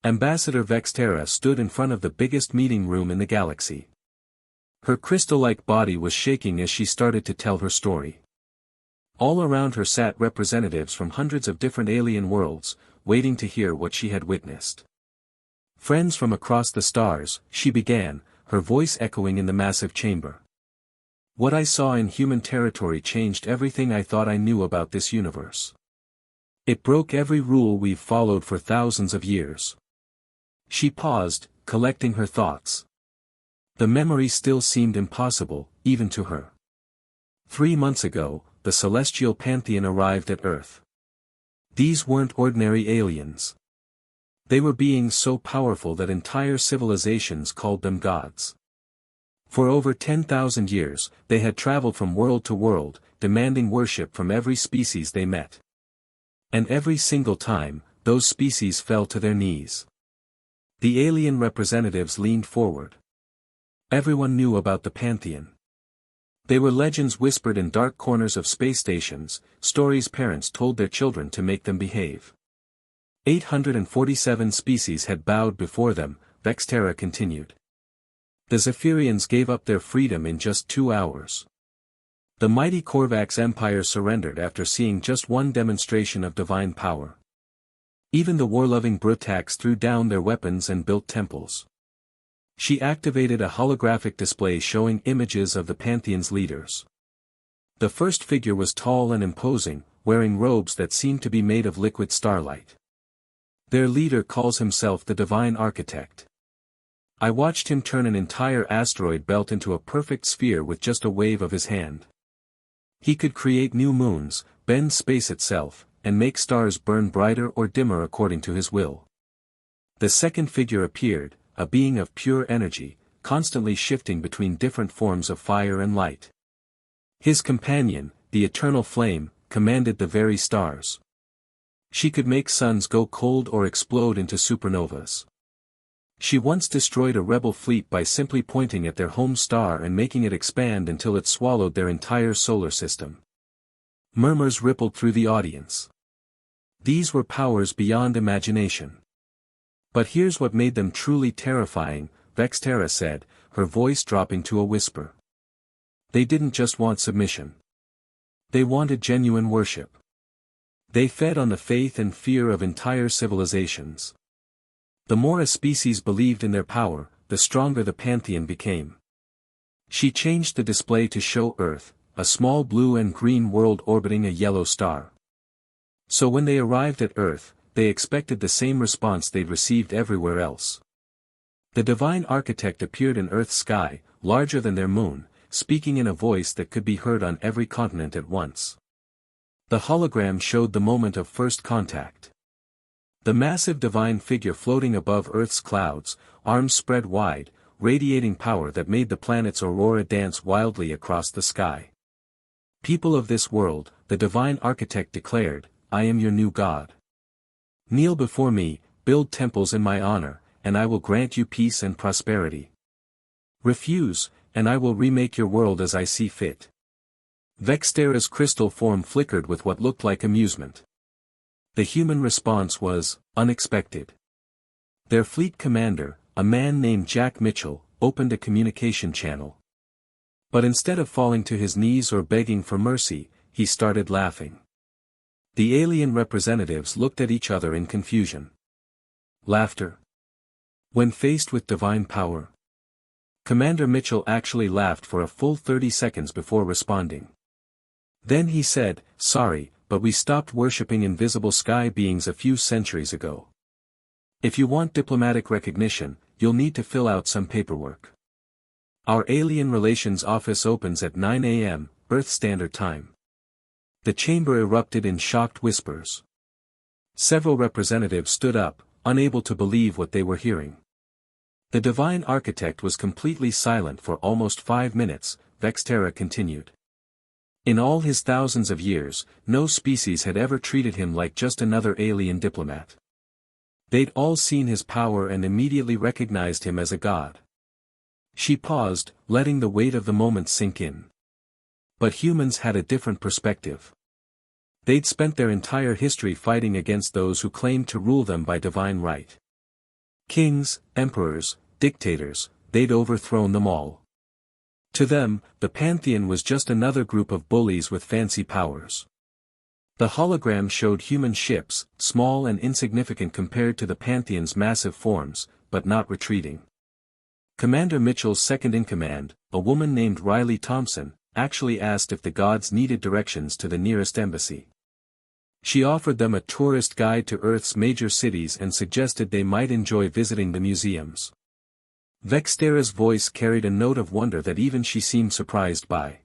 Ambassador Vextera stood in front of the biggest meeting room in the galaxy. Her crystal-like body was shaking as she started to tell her story. All around her sat representatives from hundreds of different alien worlds, waiting to hear what she had witnessed. Friends from across the stars, she began, her voice echoing in the massive chamber. What I saw in human territory changed everything I thought I knew about this universe. It broke every rule we've followed for thousands of years. She paused, collecting her thoughts. The memory still seemed impossible, even to her. 3 months ago, the celestial pantheon arrived at Earth. These weren't ordinary aliens. They were beings so powerful that entire civilizations called them gods. For over 10,000 years, they had traveled from world to world, demanding worship from every species they met. And every single time, those species fell to their knees. The alien representatives leaned forward. Everyone knew about the pantheon. They were legends whispered in dark corners of space stations, stories parents told their children to make them behave. 847 species had bowed before them, Vextera continued. The Zephyrians gave up their freedom in just 2 hours. The mighty Korvax Empire surrendered after seeing just one demonstration of divine power. Even the war-loving Brutax threw down their weapons and built temples. She activated a holographic display showing images of the Pantheon's leaders. The first figure was tall and imposing, wearing robes that seemed to be made of liquid starlight. Their leader calls himself the Divine Architect. I watched him turn an entire asteroid belt into a perfect sphere with just a wave of his hand. He could create new moons, bend space itself, and make stars burn brighter or dimmer according to his will. The second figure appeared, a being of pure energy, constantly shifting between different forms of fire and light. His companion, the Eternal Flame, commanded the very stars. She could make suns go cold or explode into supernovas. She once destroyed a rebel fleet by simply pointing at their home star and making it expand until it swallowed their entire solar system. Murmurs rippled through the audience. These were powers beyond imagination. But here's what made them truly terrifying, Vextera said, her voice dropping to a whisper. They didn't just want submission. They wanted genuine worship. They fed on the faith and fear of entire civilizations. The more a species believed in their power, the stronger the pantheon became. She changed the display to show Earth, a small blue and green world orbiting a yellow star. So when they arrived at Earth, they expected the same response they'd received everywhere else. The Divine Architect appeared in Earth's sky, larger than their moon, speaking in a voice that could be heard on every continent at once. The hologram showed the moment of first contact. The massive divine figure floating above Earth's clouds, arms spread wide, radiating power that made the planet's aurora dance wildly across the sky. People of this world, the Divine Architect declared, I am your new God. Kneel before me, build temples in my honor, and I will grant you peace and prosperity. Refuse, and I will remake your world as I see fit. Vextera's crystal form flickered with what looked like amusement. The human response was unexpected. Their fleet commander, a man named Jack Mitchell, opened a communication channel. But instead of falling to his knees or begging for mercy, he started laughing. The alien representatives looked at each other in confusion. Laughter? When faced with divine power? Commander Mitchell actually laughed for a full 30 seconds before responding. Then he said, sorry, but we stopped worshipping invisible sky beings a few centuries ago. If you want diplomatic recognition, you'll need to fill out some paperwork. Our Alien Relations Office opens at 9 a.m., Earth Standard Time. The chamber erupted in shocked whispers. Several representatives stood up, unable to believe what they were hearing. The Divine Architect was completely silent for almost 5 minutes, Vextera continued. In all his thousands of years, no species had ever treated him like just another alien diplomat. They'd all seen his power and immediately recognized him as a god. She paused, letting the weight of the moment sink in. But humans had a different perspective. They'd spent their entire history fighting against those who claimed to rule them by divine right. Kings, emperors, dictators, they'd overthrown them all. To them, the Pantheon was just another group of bullies with fancy powers. The hologram showed human ships, small and insignificant compared to the Pantheon's massive forms, but not retreating. Commander Mitchell's second-in-command, a woman named Riley Thompson, actually asked if the gods needed directions to the nearest embassy. She offered them a tourist guide to Earth's major cities and suggested they might enjoy visiting the museums. Vextera's voice carried a note of wonder that even she seemed surprised by.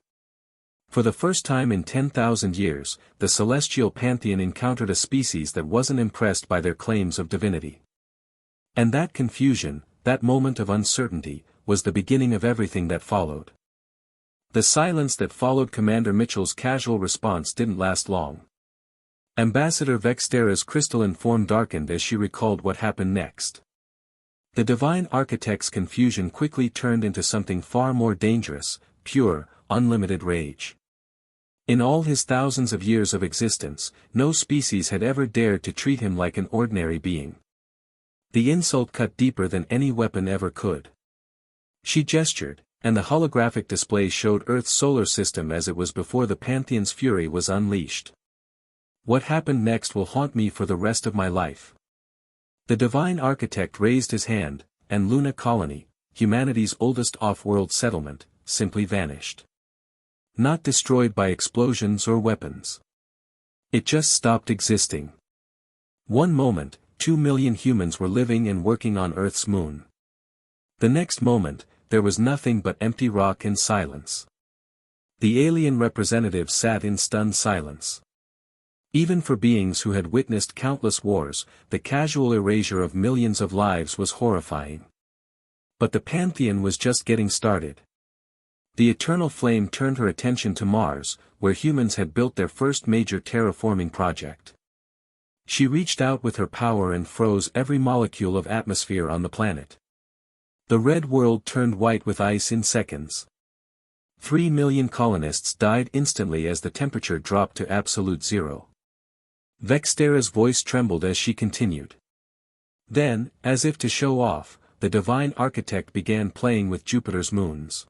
For the first time in 10,000 years, the celestial pantheon encountered a species that wasn't impressed by their claims of divinity. And that confusion, that moment of uncertainty, was the beginning of everything that followed. The silence that followed Commander Mitchell's casual response didn't last long. Ambassador Vextera's crystalline form darkened as she recalled what happened next. The divine architect's confusion quickly turned into something far more dangerous, pure, unlimited rage. In all his thousands of years of existence, no species had ever dared to treat him like an ordinary being. The insult cut deeper than any weapon ever could. She gestured, and the holographic display showed Earth's solar system as it was before the Pantheon's fury was unleashed. What happened next will haunt me for the rest of my life. The divine architect raised his hand, and Luna Colony, humanity's oldest off-world settlement, simply vanished. Not destroyed by explosions or weapons. It just stopped existing. One moment, 2 million humans were living and working on Earth's moon. The next moment, there was nothing but empty rock and silence. The alien representative sat in stunned silence. Even for beings who had witnessed countless wars, the casual erasure of millions of lives was horrifying. But the Pantheon was just getting started. The eternal flame turned her attention to Mars, where humans had built their first major terraforming project. She reached out with her power and froze every molecule of atmosphere on the planet. The red world turned white with ice in seconds. 3 million colonists died instantly as the temperature dropped to absolute zero. Vextera's voice trembled as she continued. Then, as if to show off, the divine architect began playing with Jupiter's moons.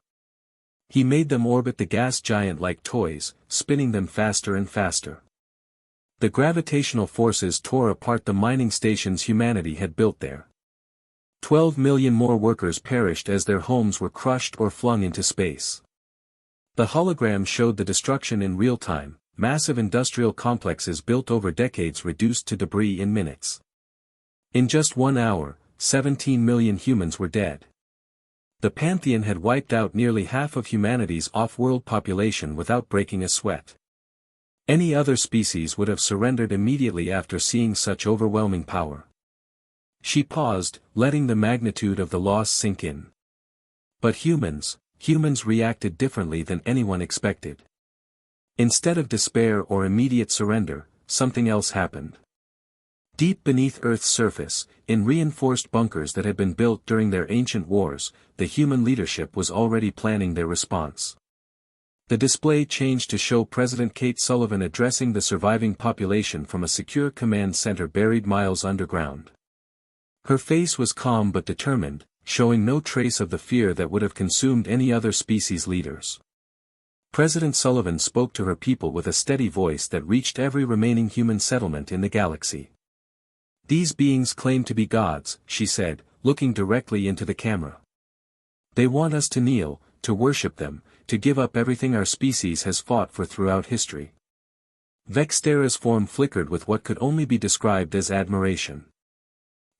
He made them orbit the gas giant like toys, spinning them faster and faster. The gravitational forces tore apart the mining stations humanity had built there. 12 million more workers perished as their homes were crushed or flung into space. The hologram showed the destruction in real time, massive industrial complexes built over decades reduced to debris in minutes. In just 1 hour, 17 million humans were dead. The Pantheon had wiped out nearly half of humanity's off-world population without breaking a sweat. Any other species would have surrendered immediately after seeing such overwhelming power. She paused, letting the magnitude of the loss sink in. But humans reacted differently than anyone expected. Instead of despair or immediate surrender, something else happened. Deep beneath Earth's surface, in reinforced bunkers that had been built during their ancient wars, the human leadership was already planning their response. The display changed to show President Kate Sullivan addressing the surviving population from a secure command center buried miles underground. Her face was calm but determined, showing no trace of the fear that would have consumed any other species' leaders. President Sullivan spoke to her people with a steady voice that reached every remaining human settlement in the galaxy. These beings claim to be gods, she said, looking directly into the camera. They want us to kneel, to worship them, to give up everything our species has fought for throughout history. Vextera's form flickered with what could only be described as admiration.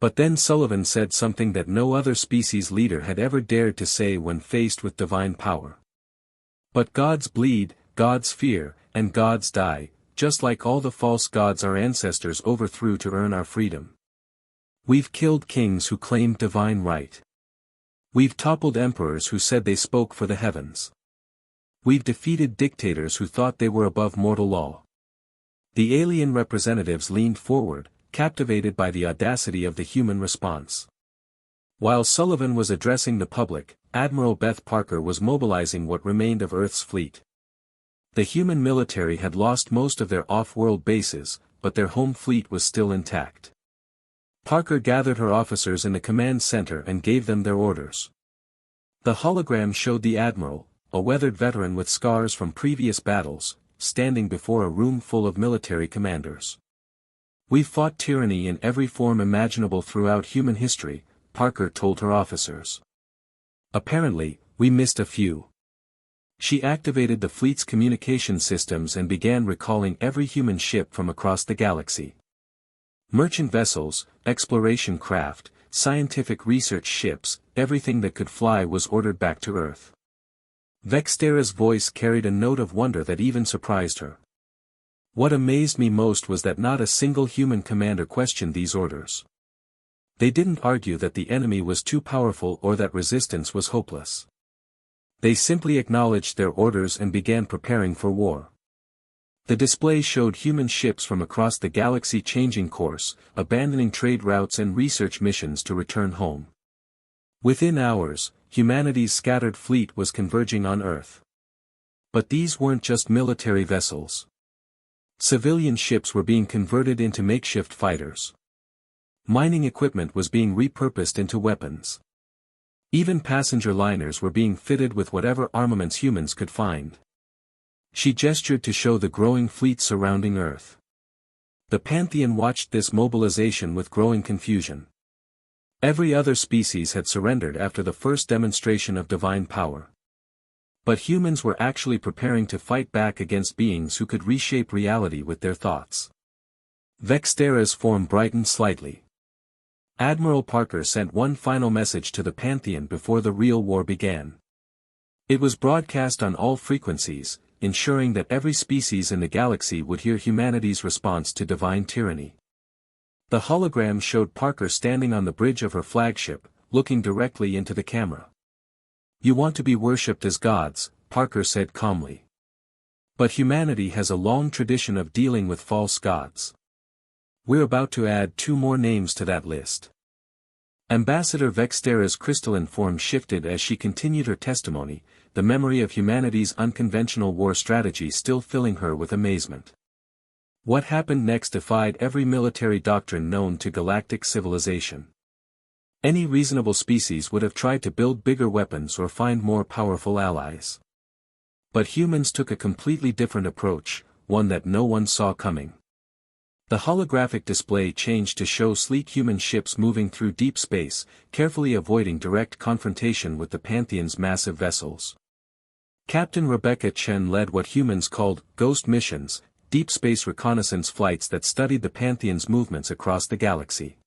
But then Sullivan said something that no other species leader had ever dared to say when faced with divine power. But gods bleed, gods fear, and gods die, just like all the false gods our ancestors overthrew to earn our freedom. We've killed kings who claimed divine right. We've toppled emperors who said they spoke for the heavens. We've defeated dictators who thought they were above mortal law. The alien representatives leaned forward, captivated by the audacity of the human response. While Sullivan was addressing the public, Admiral Beth Parker was mobilizing what remained of Earth's fleet. The human military had lost most of their off-world bases, but their home fleet was still intact. Parker gathered her officers in the command center and gave them their orders. The hologram showed the admiral, a weathered veteran with scars from previous battles, standing before a room full of military commanders. "We've fought tyranny in every form imaginable throughout human history," Parker told her officers. "Apparently, we missed a few." She activated the fleet's communication systems and began recalling every human ship from across the galaxy. Merchant vessels, exploration craft, scientific research ships, everything that could fly was ordered back to Earth. Vextera's voice carried a note of wonder that even surprised her. "What amazed me most was that not a single human commander questioned these orders. They didn't argue that the enemy was too powerful or that resistance was hopeless. They simply acknowledged their orders and began preparing for war." The display showed human ships from across the galaxy changing course, abandoning trade routes and research missions to return home. Within hours, humanity's scattered fleet was converging on Earth. But these weren't just military vessels. Civilian ships were being converted into makeshift fighters. Mining equipment was being repurposed into weapons. Even passenger liners were being fitted with whatever armaments humans could find. She gestured to show the growing fleet surrounding Earth. The Pantheon watched this mobilization with growing confusion. Every other species had surrendered after the first demonstration of divine power. But humans were actually preparing to fight back against beings who could reshape reality with their thoughts. Vextera's form brightened slightly. Admiral Parker sent one final message to the Pantheon before the real war began. It was broadcast on all frequencies, ensuring that every species in the galaxy would hear humanity's response to divine tyranny. The hologram showed Parker standing on the bridge of her flagship, looking directly into the camera. "You want to be worshipped as gods," Parker said calmly. "But humanity has a long tradition of dealing with false gods. We're about to add 2 more names to that list." Ambassador Vextera's crystalline form shifted as she continued her testimony, the memory of humanity's unconventional war strategy still filling her with amazement. What happened next defied every military doctrine known to galactic civilization. Any reasonable species would have tried to build bigger weapons or find more powerful allies. But humans took a completely different approach, one that no one saw coming. The holographic display changed to show sleek human ships moving through deep space, carefully avoiding direct confrontation with the Pantheon's massive vessels. Captain Rebecca Chen led what humans called ghost missions, deep space reconnaissance flights that studied the Pantheon's movements across the galaxy.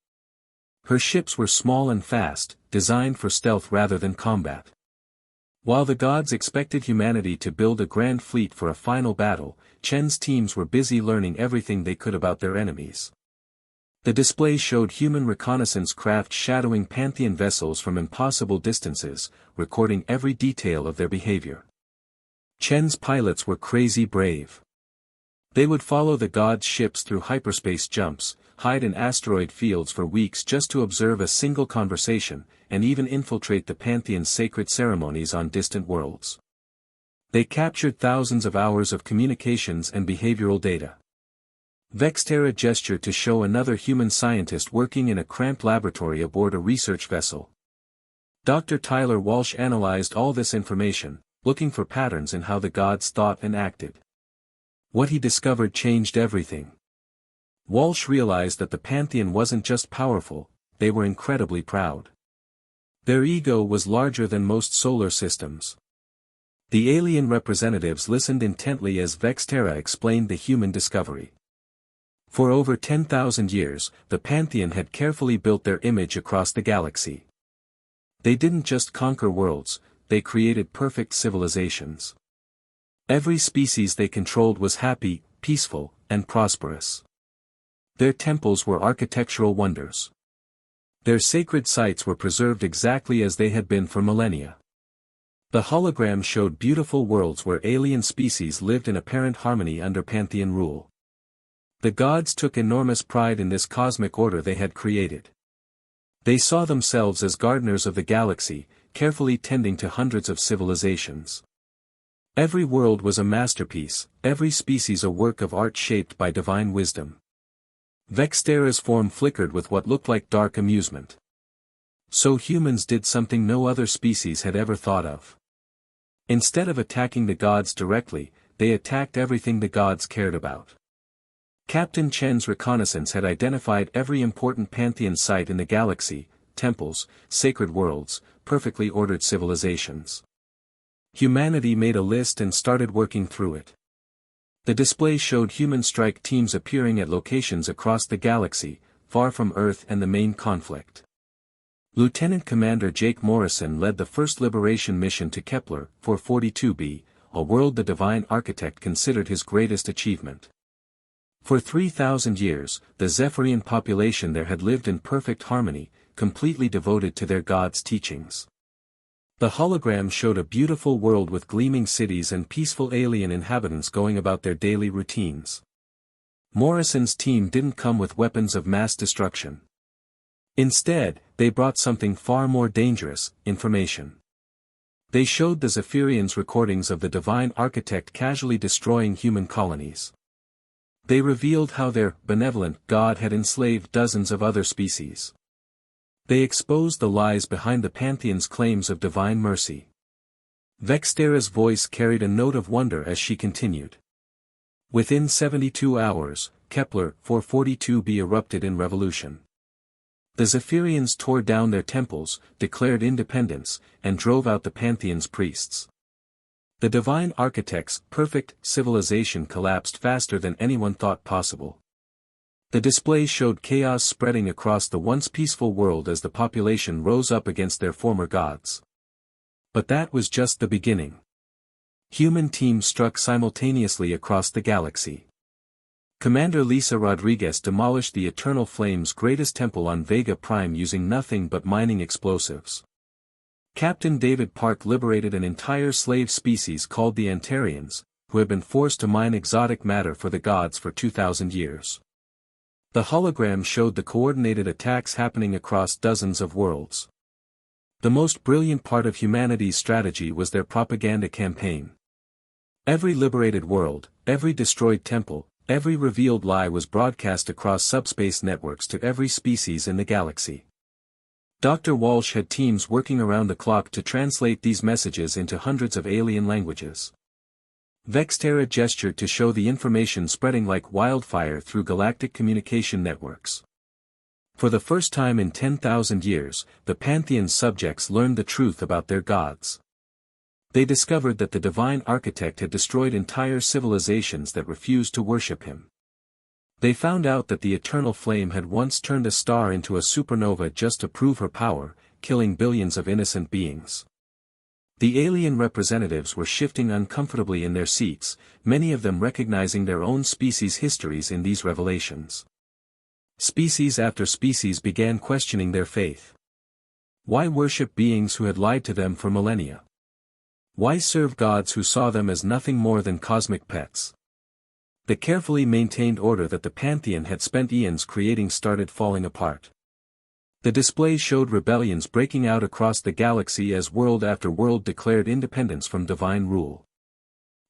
Her ships were small and fast, designed for stealth rather than combat. While the gods expected humanity to build a grand fleet for a final battle, Chen's teams were busy learning everything they could about their enemies. The display showed human reconnaissance craft shadowing Pantheon vessels from impossible distances, recording every detail of their behavior. Chen's pilots were crazy brave. They would follow the gods' ships through hyperspace jumps, hide in asteroid fields for weeks just to observe a single conversation, and even infiltrate the Pantheon's sacred ceremonies on distant worlds. They captured thousands of hours of communications and behavioral data. Vextera gestured to show another human scientist working in a cramped laboratory aboard a research vessel. Dr. Tyler Walsh analyzed all this information, looking for patterns in how the gods thought and acted. What he discovered changed everything. Walsh realized that the Pantheon wasn't just powerful, they were incredibly proud. Their ego was larger than most solar systems. The alien representatives listened intently as Vextera explained the human discovery. For over 10,000 years, the Pantheon had carefully built their image across the galaxy. They didn't just conquer worlds, they created perfect civilizations. Every species they controlled was happy, peaceful, and prosperous. Their temples were architectural wonders. Their sacred sites were preserved exactly as they had been for millennia. The hologram showed beautiful worlds where alien species lived in apparent harmony under Pantheon rule. The gods took enormous pride in this cosmic order they had created. They saw themselves as gardeners of the galaxy, carefully tending to hundreds of civilizations. Every world was a masterpiece, every species a work of art shaped by divine wisdom. Vextera's form flickered with what looked like dark amusement. So humans did something no other species had ever thought of. Instead of attacking the gods directly, they attacked everything the gods cared about. Captain Chen's reconnaissance had identified every important pantheon site in the galaxy: temples, sacred worlds, perfectly ordered civilizations. Humanity made a list and started working through it. The display showed human strike teams appearing at locations across the galaxy, far from Earth and the main conflict. Lieutenant Commander Jake Morrison led the first liberation mission to Kepler 442b, a world the Divine Architect considered his greatest achievement. For 3,000 years, the Zephyrian population there had lived in perfect harmony, completely devoted to their god's teachings. The hologram showed a beautiful world with gleaming cities and peaceful alien inhabitants going about their daily routines. Morrison's team didn't come with weapons of mass destruction. Instead, they brought something far more dangerous: information. They showed the Zephyrians recordings of the Divine Architect casually destroying human colonies. They revealed how their benevolent god had enslaved dozens of other species. They exposed the lies behind the Pantheon's claims of divine mercy. Vextera's voice carried a note of wonder as she continued. Within 72 hours, Kepler 442b erupted in revolution. The Zephyrians tore down their temples, declared independence, and drove out the Pantheon's priests. The Divine Architect's perfect civilization collapsed faster than anyone thought possible. The display showed chaos spreading across the once peaceful world as the population rose up against their former gods. But that was just the beginning. Human teams struck simultaneously across the galaxy. Commander Lisa Rodriguez demolished the Eternal Flame's greatest temple on Vega Prime using nothing but mining explosives. Captain David Park liberated an entire slave species called the Antarians, who had been forced to mine exotic matter for the gods for 2,000 years. The hologram showed the coordinated attacks happening across dozens of worlds. The most brilliant part of humanity's strategy was their propaganda campaign. Every liberated world, every destroyed temple, every revealed lie was broadcast across subspace networks to every species in the galaxy. Dr. Walsh had teams working around the clock to translate these messages into hundreds of alien languages. Vextera gestured to show the information spreading like wildfire through galactic communication networks. For the first time in 10,000 years, the Pantheon's subjects learned the truth about their gods. They discovered that the Divine Architect had destroyed entire civilizations that refused to worship him. They found out that the Eternal Flame had once turned a star into a supernova just to prove her power, killing billions of innocent beings. The alien representatives were shifting uncomfortably in their seats, many of them recognizing their own species' histories in these revelations. Species after species began questioning their faith. Why worship beings who had lied to them for millennia? Why serve gods who saw them as nothing more than cosmic pets? The carefully maintained order that the Pantheon had spent eons creating started falling apart. The display showed rebellions breaking out across the galaxy as world after world declared independence from divine rule.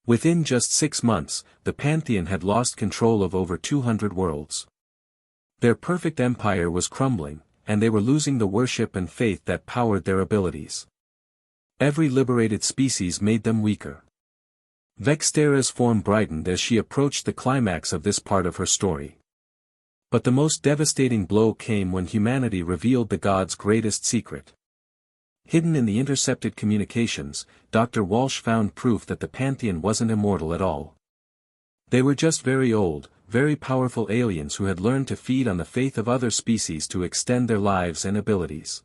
Within just 6 months, the Pantheon had lost control of over 200 worlds. Their perfect empire was crumbling, and they were losing the worship and faith that powered their abilities. Every liberated species made them weaker. Vextera's form brightened as she approached the climax of this part of her story. But the most devastating blow came when humanity revealed the gods' greatest secret. Hidden in the intercepted communications, Dr. Walsh found proof that the Pantheon wasn't immortal at all. They were just very old, very powerful aliens who had learned to feed on the faith of other species to extend their lives and abilities.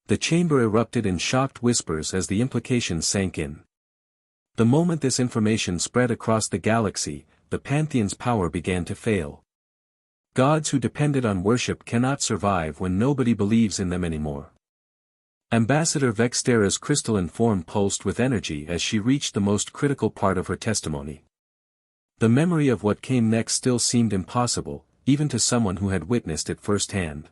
The chamber erupted in shocked whispers as the implications sank in. The moment this information spread across the galaxy, the Pantheon's power began to fail. Gods who depended on worship cannot survive when nobody believes in them anymore. Ambassador Vextera's crystalline form pulsed with energy as she reached the most critical part of her testimony. The memory of what came next still seemed impossible, even to someone who had witnessed it firsthand.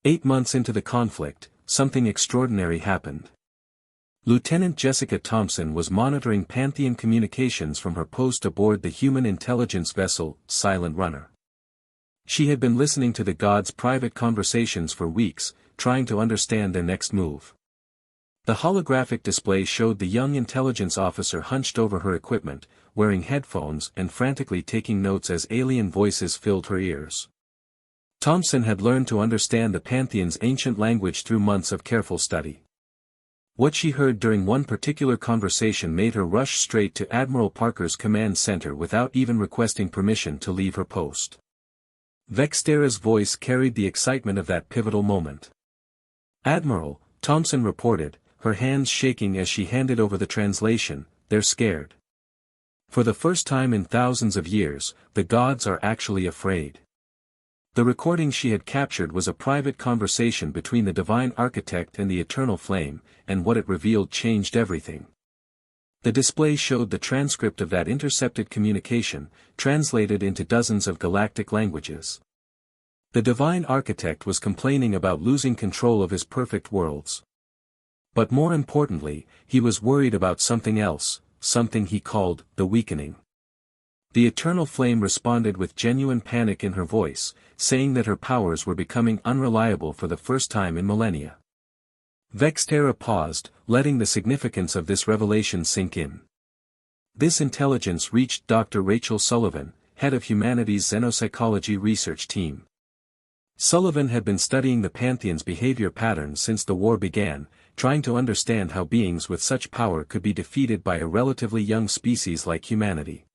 8 months into the conflict, something extraordinary happened. Lieutenant Jessica Thompson was monitoring Pantheon communications from her post aboard the human intelligence vessel, Silent Runner. She had been listening to the gods' private conversations for weeks, trying to understand their next move. The holographic display showed the young intelligence officer hunched over her equipment, wearing headphones and frantically taking notes as alien voices filled her ears. Thompson had learned to understand the Pantheon's ancient language through months of careful study. What she heard during one particular conversation made her rush straight to Admiral Parker's command center without even requesting permission to leave her post. Vextera's voice carried the excitement of that pivotal moment. "Admiral," Thompson reported, her hands shaking as she handed over the translation, "they're scared. For the first time in thousands of years, the gods are actually afraid." The recording she had captured was a private conversation between the Divine Architect and the Eternal Flame, and what it revealed changed everything. The display showed the transcript of that intercepted communication, translated into dozens of galactic languages. The Divine Architect was complaining about losing control of his perfect worlds. But more importantly, he was worried about something else, something he called the weakening. The Eternal Flame responded with genuine panic in her voice, saying that her powers were becoming unreliable for the first time in millennia. Vextera paused, letting the significance of this revelation sink in. This intelligence reached Dr. Rachel Sullivan, head of Humanity's Xenopsychology research team. Sullivan had been studying the Pantheon's behavior patterns since the war began, trying to understand how beings with such power could be defeated by a relatively young species like humanity.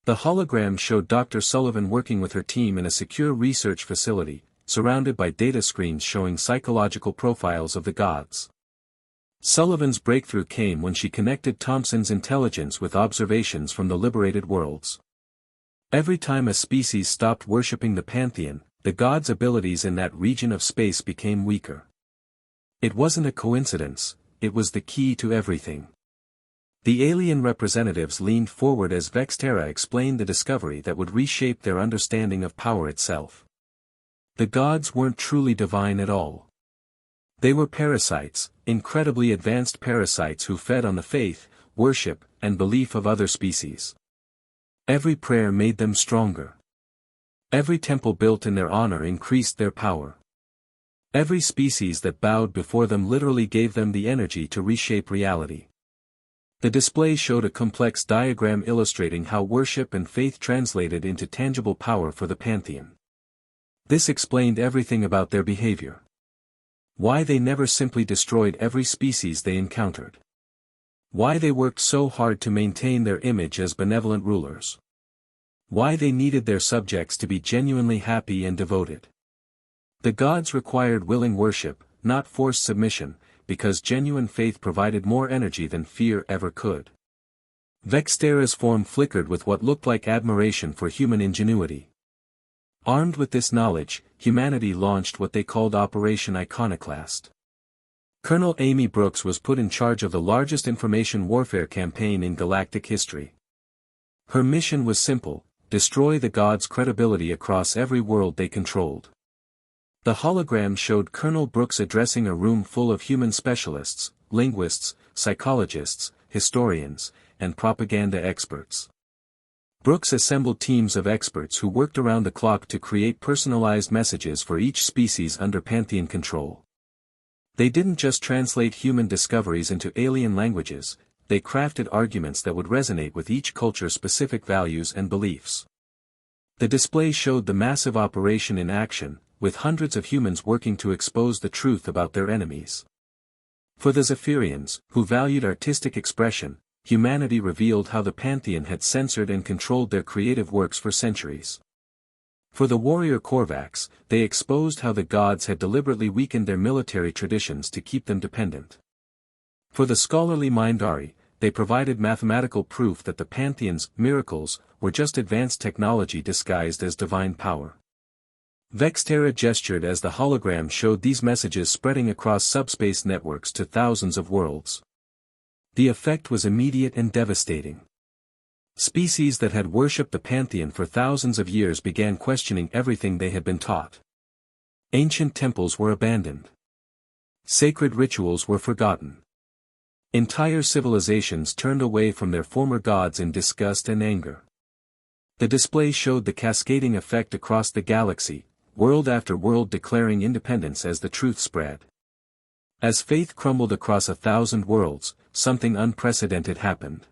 The hologram showed Dr. Sullivan working with her team in a secure research facility, surrounded by data screens showing psychological profiles of the gods. Sullivan's breakthrough came when she connected Thompson's intelligence with observations from the liberated worlds. Every time a species stopped worshipping the Pantheon, the gods' abilities in that region of space became weaker. It wasn't a coincidence, it was the key to everything. The alien representatives leaned forward as Vextera explained the discovery that would reshape their understanding of power itself. The gods weren't truly divine at all. They were parasites, incredibly advanced parasites who fed on the faith, worship, and belief of other species. Every prayer made them stronger. Every temple built in their honor increased their power. Every species that bowed before them literally gave them the energy to reshape reality. The display showed a complex diagram illustrating how worship and faith translated into tangible power for the Pantheon. This explained everything about their behavior. Why they never simply destroyed every species they encountered. Why they worked so hard to maintain their image as benevolent rulers. Why they needed their subjects to be genuinely happy and devoted. The gods required willing worship, not forced submission, because genuine faith provided more energy than fear ever could. Vextera's form flickered with what looked like admiration for human ingenuity. Armed with this knowledge, humanity launched what they called Operation Iconoclast. Colonel Amy Brooks was put in charge of the largest information warfare campaign in galactic history. Her mission was simple: destroy the gods' credibility across every world they controlled. The hologram showed Colonel Brooks addressing a room full of human specialists, linguists, psychologists, historians, and propaganda experts. Brooks assembled teams of experts who worked around the clock to create personalized messages for each species under Pantheon control. They didn't just translate human discoveries into alien languages, they crafted arguments that would resonate with each culture's specific values and beliefs. The display showed the massive operation in action, with hundreds of humans working to expose the truth about their enemies. For the Zephyrians, who valued artistic expression, humanity revealed how the Pantheon had censored and controlled their creative works for centuries. For the warrior Korvax, they exposed how the gods had deliberately weakened their military traditions to keep them dependent. For the scholarly Mindari, they provided mathematical proof that the Pantheon's miracles were just advanced technology disguised as divine power. Vextera gestured as the hologram showed these messages spreading across subspace networks to thousands of worlds. The effect was immediate and devastating. Species that had worshipped the Pantheon for thousands of years began questioning everything they had been taught. Ancient temples were abandoned. Sacred rituals were forgotten. Entire civilizations turned away from their former gods in disgust and anger. The display showed the cascading effect across the galaxy, world after world declaring independence as the truth spread. As faith crumbled across 1,000 worlds, something unprecedented happened.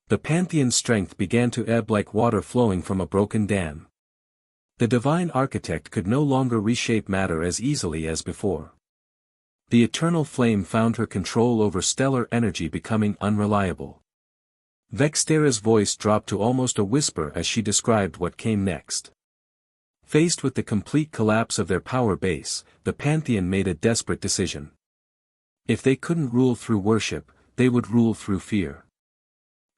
The Pantheon's strength began to ebb like water flowing from a broken dam. The divine architect could no longer reshape matter as easily as before. The eternal flame found her control over stellar energy becoming unreliable. Vextera's voice dropped to almost a whisper as she described what came next. Faced with the complete collapse of their power base, the Pantheon made a desperate decision. If they couldn't rule through worship, they would rule through fear.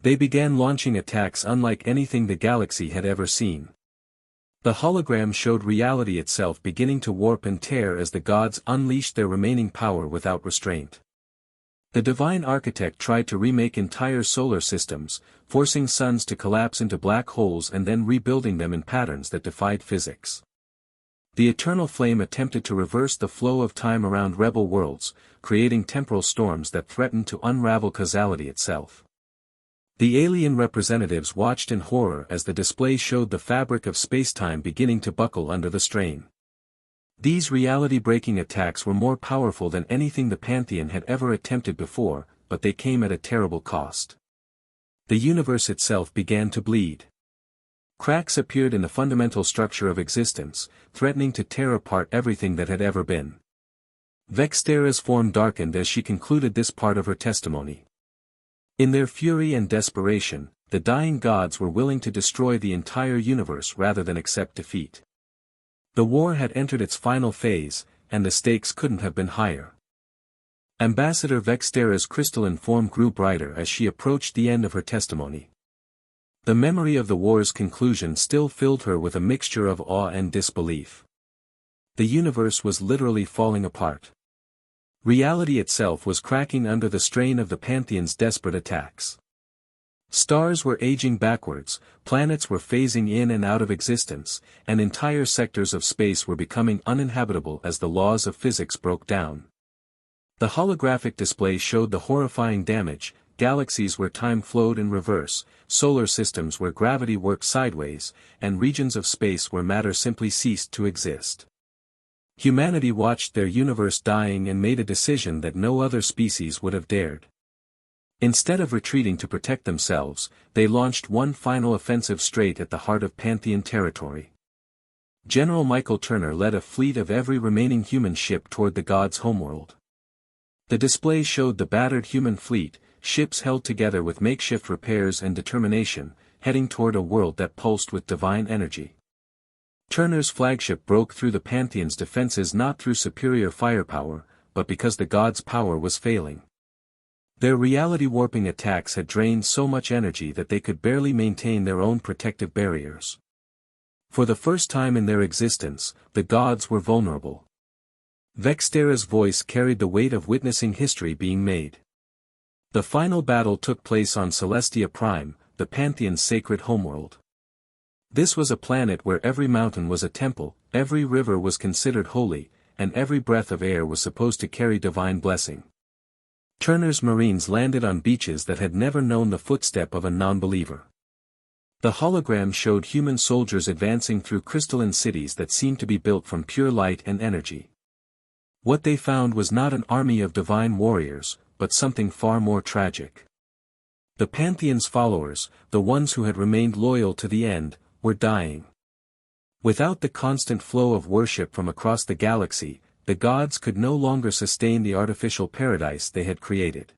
They began launching attacks unlike anything the galaxy had ever seen. The hologram showed reality itself beginning to warp and tear as the gods unleashed their remaining power without restraint. The divine architect tried to remake entire solar systems, forcing suns to collapse into black holes and then rebuilding them in patterns that defied physics. The eternal flame attempted to reverse the flow of time around rebel worlds, creating temporal storms that threatened to unravel causality itself. The alien representatives watched in horror as the display showed the fabric of spacetime beginning to buckle under the strain. These reality-breaking attacks were more powerful than anything the Pantheon had ever attempted before, but they came at a terrible cost. The universe itself began to bleed. Cracks appeared in the fundamental structure of existence, threatening to tear apart everything that had ever been. Vextera's form darkened as she concluded this part of her testimony. In their fury and desperation, the dying gods were willing to destroy the entire universe rather than accept defeat. The war had entered its final phase, and the stakes couldn't have been higher. Ambassador Vextera's crystalline form grew brighter as she approached the end of her testimony. The memory of the war's conclusion still filled her with a mixture of awe and disbelief. The universe was literally falling apart. Reality itself was cracking under the strain of the Pantheon's desperate attacks. Stars were aging backwards, planets were phasing in and out of existence, and entire sectors of space were becoming uninhabitable as the laws of physics broke down. The holographic display showed the horrifying damage: galaxies where time flowed in reverse, solar systems where gravity worked sideways, and regions of space where matter simply ceased to exist. Humanity watched their universe dying and made a decision that no other species would have dared. Instead of retreating to protect themselves, they launched one final offensive straight at the heart of Pantheon territory. General Michael Turner led a fleet of every remaining human ship toward the gods' homeworld. The display showed the battered human fleet, ships held together with makeshift repairs and determination, heading toward a world that pulsed with divine energy. Turner's flagship broke through the Pantheon's defenses not through superior firepower, but because the gods' power was failing. Their reality-warping attacks had drained so much energy that they could barely maintain their own protective barriers. For the first time in their existence, the gods were vulnerable. Vextera's voice carried the weight of witnessing history being made. The final battle took place on Celestia Prime, the Pantheon's sacred homeworld. This was a planet where every mountain was a temple, every river was considered holy, and every breath of air was supposed to carry divine blessing. Turner's Marines landed on beaches that had never known the footstep of a non-believer. The hologram showed human soldiers advancing through crystalline cities that seemed to be built from pure light and energy. What they found was not an army of divine warriors, but something far more tragic. The Pantheon's followers, the ones who had remained loyal to the end, were dying. Without the constant flow of worship from across the galaxy, the gods could no longer sustain the artificial paradise they had created.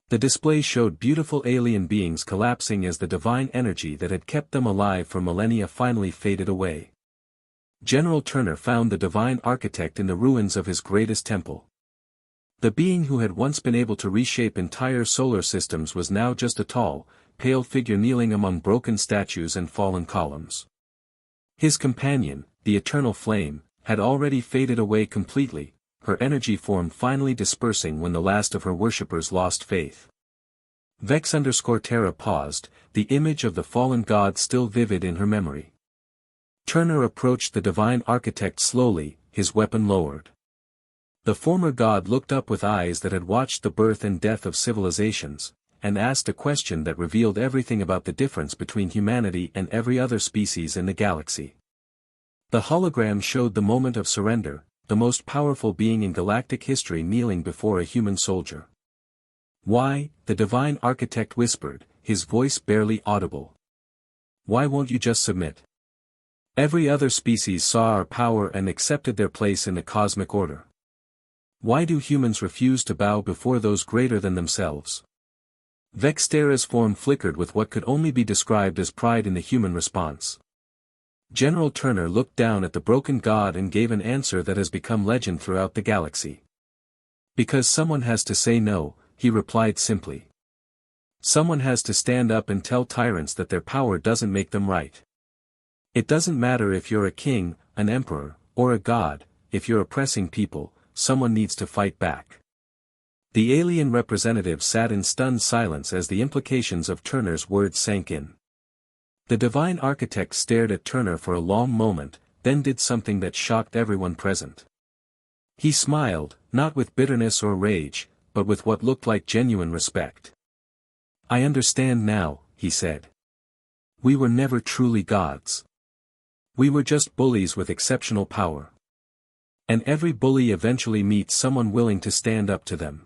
The display showed beautiful alien beings collapsing as the divine energy that had kept them alive for millennia finally faded away. General Turner found the divine architect in the ruins of his greatest temple. The being who had once been able to reshape entire solar systems was now just a tall, pale figure kneeling among broken statues and fallen columns. His companion, the eternal flame, had already faded away completely, her energy form finally dispersing when the last of her worshippers lost faith. Vex_Terra paused, the image of the fallen god still vivid in her memory. Turner approached the divine architect slowly, his weapon lowered. The former god looked up with eyes that had watched the birth and death of civilizations, and asked a question that revealed everything about the difference between humanity and every other species in the galaxy. The hologram showed the moment of surrender, the most powerful being in galactic history kneeling before a human soldier. "Why?" the divine architect whispered, his voice barely audible. "Why won't you just submit? Every other species saw our power and accepted their place in the cosmic order. Why do humans refuse to bow before those greater than themselves?" Vextera's form flickered with what could only be described as pride in the human response. General Turner looked down at the broken god and gave an answer that has become legend throughout the galaxy. "Because someone has to say no," he replied simply. "Someone has to stand up and tell tyrants that their power doesn't make them right. It doesn't matter if you're a king, an emperor, or a god, if you're oppressing people, someone needs to fight back." The alien representative sat in stunned silence as the implications of Turner's words sank in. The divine architect stared at Turner for a long moment, then did something that shocked everyone present. He smiled, not with bitterness or rage, but with what looked like genuine respect. "I understand now," he said. "We were never truly gods. We were just bullies with exceptional power. And every bully eventually meets someone willing to stand up to them."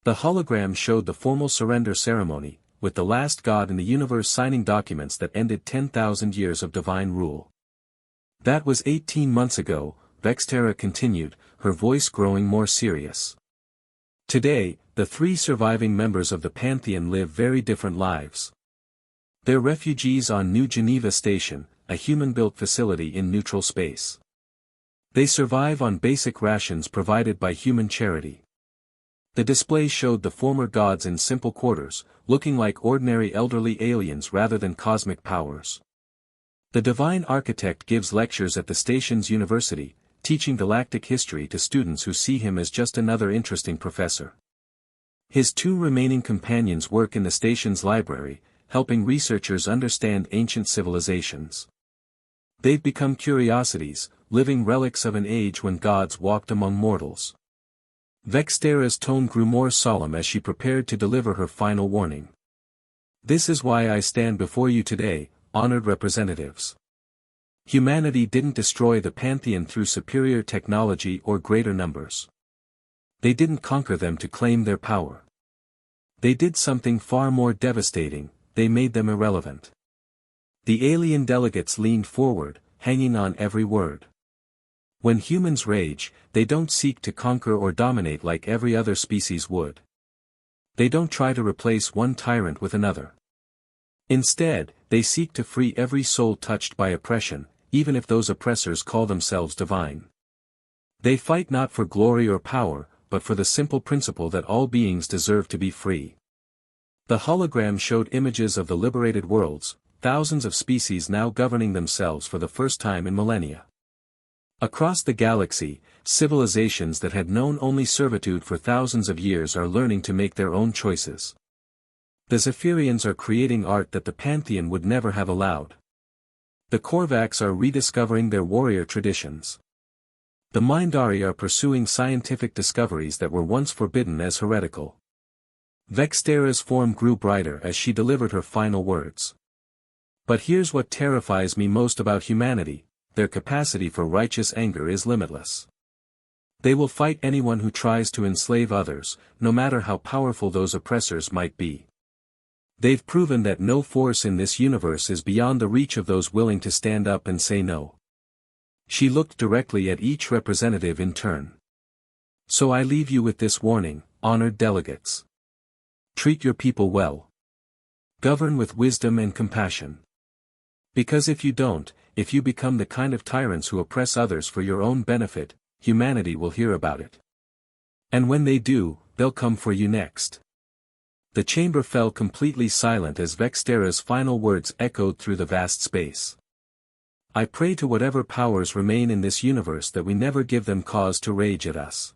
The hologram showed the formal surrender ceremony, with the last god in the universe signing documents that ended 10,000 years of divine rule. "That was 18 months ago," Vextera continued, her voice growing more serious. "Today, the 3 surviving members of the Pantheon live very different lives. They're refugees on New Geneva Station, a human-built facility in neutral space. They survive on basic rations provided by human charity." The display showed the former gods in simple quarters, looking like ordinary elderly aliens rather than cosmic powers. The divine architect gives lectures at the station's university, teaching galactic history to students who see him as just another interesting professor. His 2 remaining companions work in the station's library, helping researchers understand ancient civilizations. They've become curiosities, living relics of an age when gods walked among mortals. Vextera's tone grew more solemn as she prepared to deliver her final warning. "This is why I stand before you today, honored representatives. Humanity didn't destroy the Pantheon through superior technology or greater numbers. They didn't conquer them to claim their power. They did something far more devastating, they made them irrelevant." The alien delegates leaned forward, hanging on every word. "When humans rage, they don't seek to conquer or dominate like every other species would. They don't try to replace one tyrant with another. Instead, they seek to free every soul touched by oppression, even if those oppressors call themselves divine. They fight not for glory or power, but for the simple principle that all beings deserve to be free." The hologram showed images of the liberated worlds, thousands of species now governing themselves for the first time in millennia. Across the galaxy, civilizations that had known only servitude for thousands of years are learning to make their own choices. The Zephyrians are creating art that the Pantheon would never have allowed. The Korvax are rediscovering their warrior traditions. The Mindari are pursuing scientific discoveries that were once forbidden as heretical. Vextera's form grew brighter as she delivered her final words. "But here's what terrifies me most about humanity. Their capacity for righteous anger is limitless. They will fight anyone who tries to enslave others, no matter how powerful those oppressors might be. They've proven that no force in this universe is beyond the reach of those willing to stand up and say no." She looked directly at each representative in turn. "So I leave you with this warning, honored delegates. Treat your people well. Govern with wisdom and compassion. Because if you don't, if you become the kind of tyrants who oppress others for your own benefit, humanity will hear about it. And when they do, they'll come for you next." The chamber fell completely silent as Vextera's final words echoed through the vast space. "I pray to whatever powers remain in this universe that we never give them cause to rage at us.